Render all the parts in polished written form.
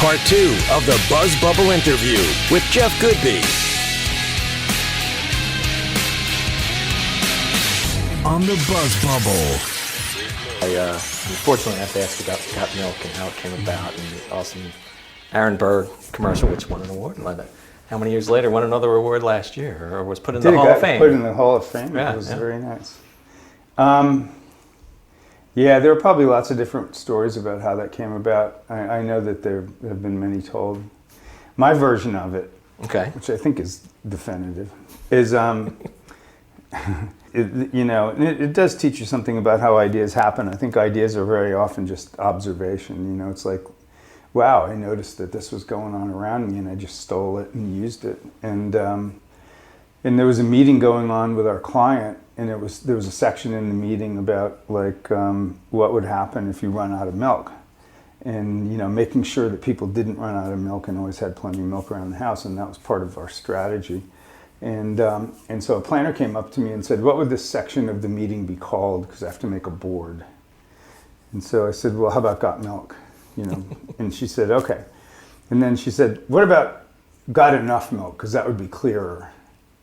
part 2 of the BuzzBubble interview with Jeff Goodby. On the BuzzBubble. I unfortunately have to ask about Got Milk and how it came about, and the awesome Aaron Burr commercial, which won an award. How many years later won another award last year, or was put in the Hall of Fame? Put in the Hall of Fame. Yeah, it was very nice. Yeah, there are probably lots of different stories about how that came about. I know that there have been many told. My version of it, which I think is definitive, is it does teach you something about how ideas happen. I think ideas are very often just observation. It's like, wow, I noticed that this was going on around me and I just stole it and used it. And there was a meeting going on with our client, and there was a section in the meeting about what would happen if you run out of milk, and making sure that people didn't run out of milk and always had plenty of milk around the house, and that was part of our strategy. And so a planner came up to me and said, what would this section of the meeting be called? Because I have to make a board. And so I said, well, how about Got Milk? And she said, okay. And then she said, what about Got Enough Milk? Because that would be clearer.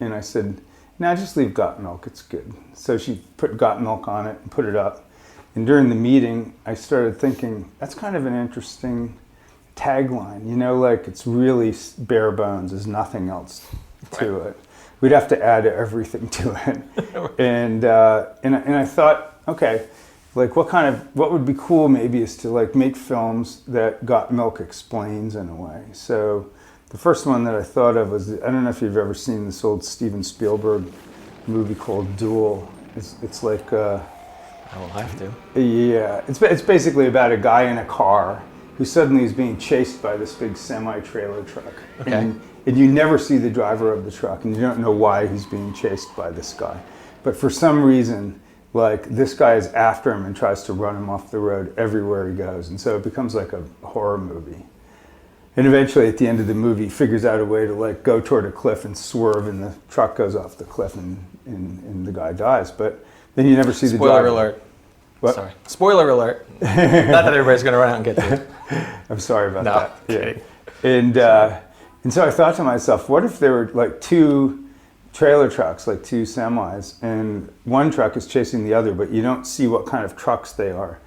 And I said, no, just leave Got Milk, it's good. So she put Got Milk on it and put it up. And during the meeting, I started thinking, that's kind of an interesting tagline. It's really bare bones, there's nothing else to it. We'd have to add everything to it. And I thought, okay, what would be cool maybe is to make films that Got Milk explains in a way. So the first one that I thought of was, I don't know if you've ever seen this old Steven Spielberg movie called Duel. It's like I will have to. Yeah, it's basically about a guy in a car who suddenly is being chased by this big semi-trailer truck. Okay. And you never see the driver of the truck, and you don't know why he's being chased by this guy. But for some reason, this guy is after him and tries to run him off the road everywhere he goes. And so it becomes like a horror movie. And eventually at the end of the movie, he figures out a way to go toward a cliff and swerve, and the truck goes off the cliff and the guy dies. But then you never see the driver. Spoiler alert. What? Sorry. Spoiler alert. Not that everybody's going to run out and get to it. I'm sorry about that. Kidding. Yeah. And so I thought to myself, what if there were two trailer trucks, two semis, and one truck is chasing the other, but you don't see what kind of trucks they are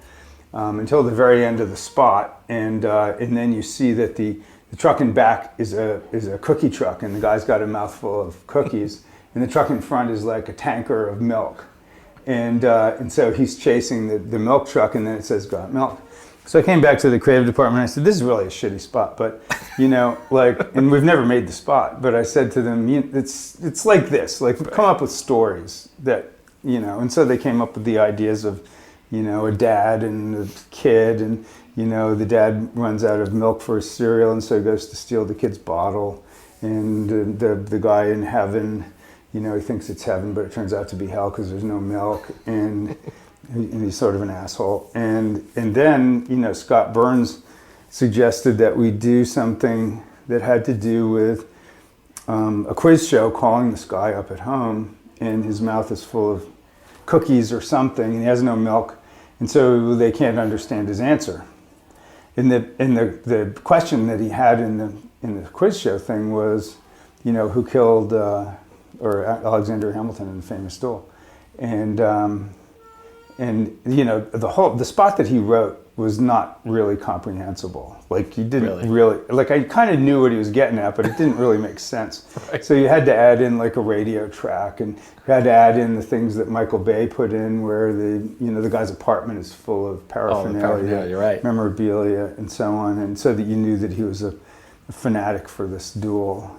until the very end of the spot, and then you see that the truck in back is a cookie truck, and the guy's got a mouthful of cookies, and the truck in front is like a tanker of milk, and so he's chasing the milk truck, and then it says Got Milk. So I came back to the creative department and I said, this is really a shitty spot, but and we've never made the spot, but I said to them, it's like this, come up with stories that, and so they came up with the ideas of, a dad and a kid, and, the dad runs out of milk for his cereal, and so he goes to steal the kid's bottle, and the guy in heaven, he thinks it's heaven, but it turns out to be hell because there's no milk, and he's sort of an asshole. And then, Scott Burns suggested that we do something that had to do with a quiz show, calling this guy up at home, and his mouth is full of cookies or something, and he has no milk, and so they can't understand his answer. And the question that he had in the quiz show thing was, who killed Alexander Hamilton in the famous duel, and the spot that he wrote was not really comprehensible. He didn't really I kind of knew what he was getting at, but it didn't really make sense. Right. So you had to add in a radio track, and you had to add in the things that Michael Bay put in, where the guy's apartment is full of paraphernalia, you're right, memorabilia, and so on, and so that you knew that he was a fanatic for this duel.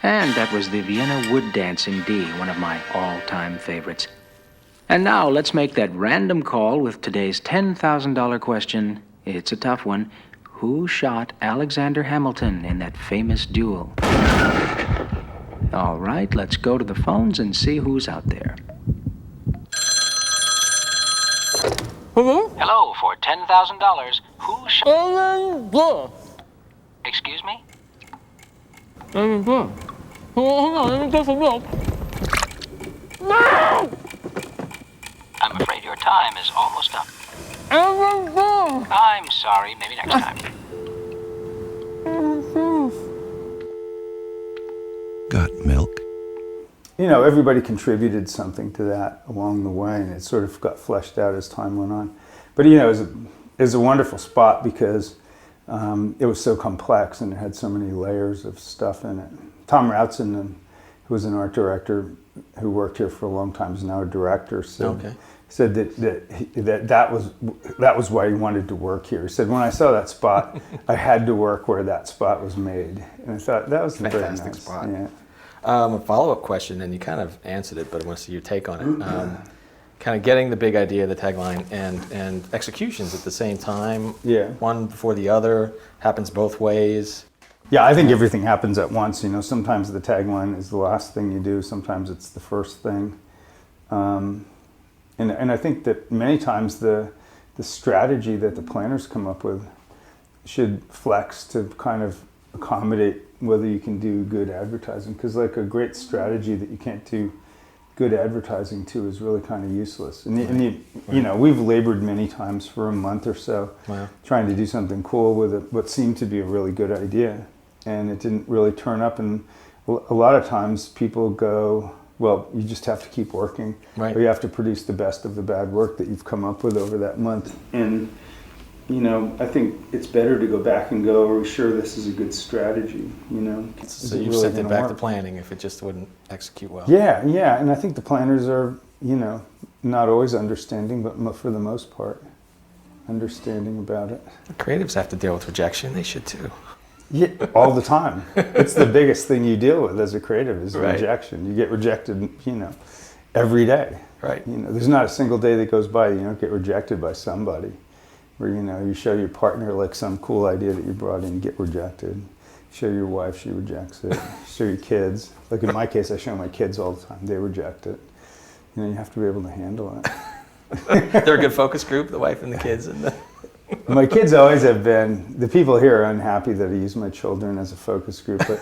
And that was the Vienna Wood Dancing D, one of my all-time favorites. And now let's make that random call with today's $10,000 question. It's a tough one. Who shot Alexander Hamilton in that famous duel? All right, let's go to the phones and see who's out there. Hello? Hello, for $10,000. Who shot... Alan Burr. Excuse me? Alan Burr. Oh, hang on, let me get some milk. I'm afraid your time is almost up. Everything. I'm sorry, maybe next time. Got milk? You know, everybody contributed something to that along the way, and it sort of got fleshed out as time went on. But you know, it was a wonderful spot because it was so complex and it had so many layers of stuff in it. Tom Routson, who was an art director who worked here for a long time, is now a director. Said that was why he wanted to work here. He said, when I saw that spot, I had to work where that spot was made, and I thought that was a very Fantastic nice spot. Yeah. A follow-up question, and you kind of answered it, but I want to see your take on it. Kind of getting the big idea, the tagline, and executions at the same time. Yeah. One before the other, happens both ways. Yeah, I think everything happens at once. You know, sometimes the tagline is the last thing you do. Sometimes it's the first thing. And I think that many times the strategy that the planners come up with should flex to kind of accommodate whether you can do good advertising. Because like a great strategy that you can't do good advertising to is really kind of useless. And you know, we've labored many times for a month or so trying to do something cool with what seemed to be a really good idea. And it didn't really turn up. And a lot of times people go, well, you just have to keep working, or you have to produce the best of the bad work that you've come up with over that month. And, you know, I think it's better to go back and go, are we sure this is a good strategy, you know? So you've sent it back to planning if it just wouldn't execute well. Yeah, and I think the planners are, you know, not always understanding, but for the most part, understanding about it. Creatives have to deal with rejection, they should too. Yeah, all the time. It's the biggest thing you deal with as a creative is Right. rejection. You get rejected, you know, every day. Right. You know, there's not a single day that goes by you don't get rejected by somebody. Where, you know, you show your partner like some cool idea that you brought in, get rejected. Show your wife, she rejects it. Show your kids. Like in my case, I show my kids all the time. They reject it. You know, you have to be able to handle it. They're a good focus group, the wife and the kids. And My kids always have been, the people here are unhappy that I use my children as a focus group, but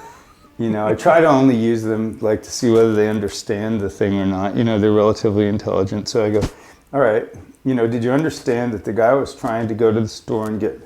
you know, I try to only use them like to see whether they understand the thing or not. You know, they're relatively intelligent. So I go, all right, you know, did you understand that the guy was trying to go to the store and get,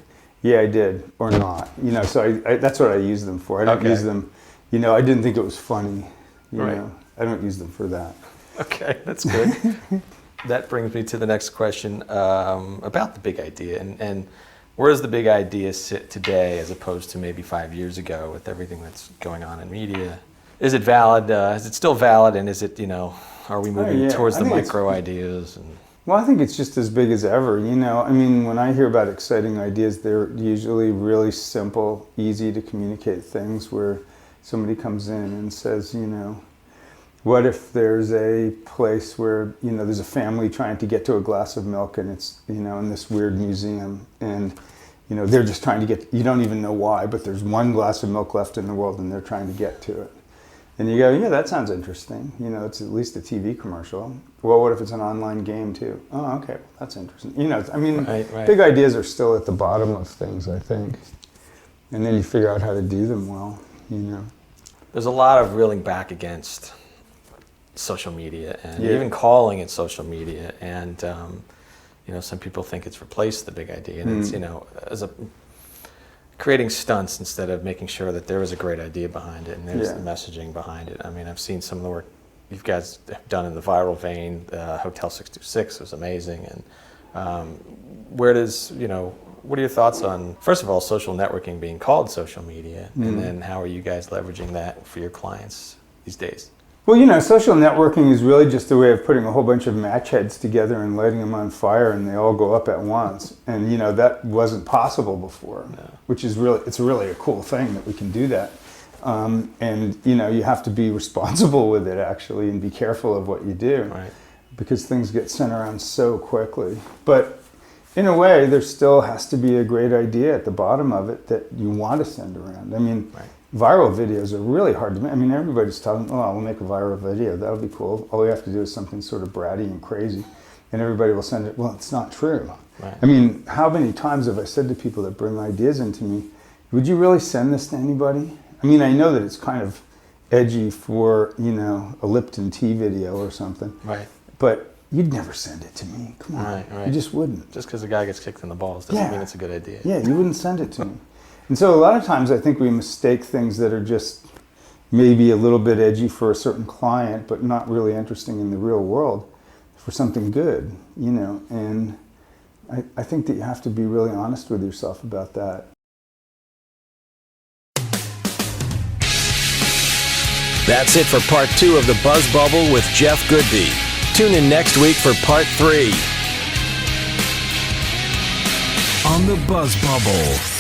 yeah, I did, or not? You know, so I that's what I use them for. I don't use them, you know, I didn't think it was funny. You know, I don't use them for that. Okay, that's good. That brings me to the next question about the big idea. And where does the big idea sit today as opposed to maybe 5 years ago with everything that's going on in media? Is it valid? Is it still valid? And is it, you know, are we moving towards the micro ideas? And well, I think it's just as big as ever. You know, I mean, when I hear about exciting ideas, they're usually really simple, easy to communicate things where somebody comes in and says, you know, what if there's a place where, you know, there's a family trying to get to a glass of milk and it's, you know, in this weird museum and, you know, they're just trying to get, you don't even know why, but there's one glass of milk left in the world and they're trying to get to it. And you go, yeah, that sounds interesting. You know, it's at least a TV commercial. Well, what if it's an online game too? Oh, okay, that's interesting. You know, I mean, big ideas are still at the bottom of things, I think. And then you figure out how to do them well, you know. there's a lot of reeling back against social media and even calling it social media. And, you know, some people think it's replaced the big idea. And it's, you know, as a creating stunts instead of making sure that there is a great idea behind it and there's the messaging behind it. I mean, I've seen some of the work you guys have done in the viral vein. Hotel 626 was amazing. And where does, you know, what are your thoughts on, first of all, social networking being called social media, and then how are you guys leveraging that for your clients these days? Well, you know, social networking is really just a way of putting a whole bunch of match heads together and lighting them on fire, and they all go up at once. And you know, that wasn't possible before, which is really, it's really a cool thing that we can do that. And you know, you have to be responsible with it actually, and be careful of what you do, because things get sent around so quickly. But in a way, there still has to be a great idea at the bottom of it that you want to send around. I mean, viral videos are really hard to make. I mean, everybody's talking, oh, we'll make a viral video. That'll be cool. All we have to do is something sort of bratty and crazy, and everybody will send it. Well, it's not true. I mean, how many times have I said to people that bring ideas into me, would you really send this to anybody? I mean, I know that it's kind of edgy for, a Lipton tea video or something. Right. But you'd never send it to me. Come on. Right. You just wouldn't. Just because a guy gets kicked in the balls doesn't mean it's a good idea. Yeah, you wouldn't send it to me. And so a lot of times I think we mistake things that are just maybe a little bit edgy for a certain client, but not really interesting in the real world, for something good, and I think that you have to be really honest with yourself about that. That's it for part 2 of the BuzzBubble with Jeff Goodby. Tune in next week for part 3 on the BuzzBubble.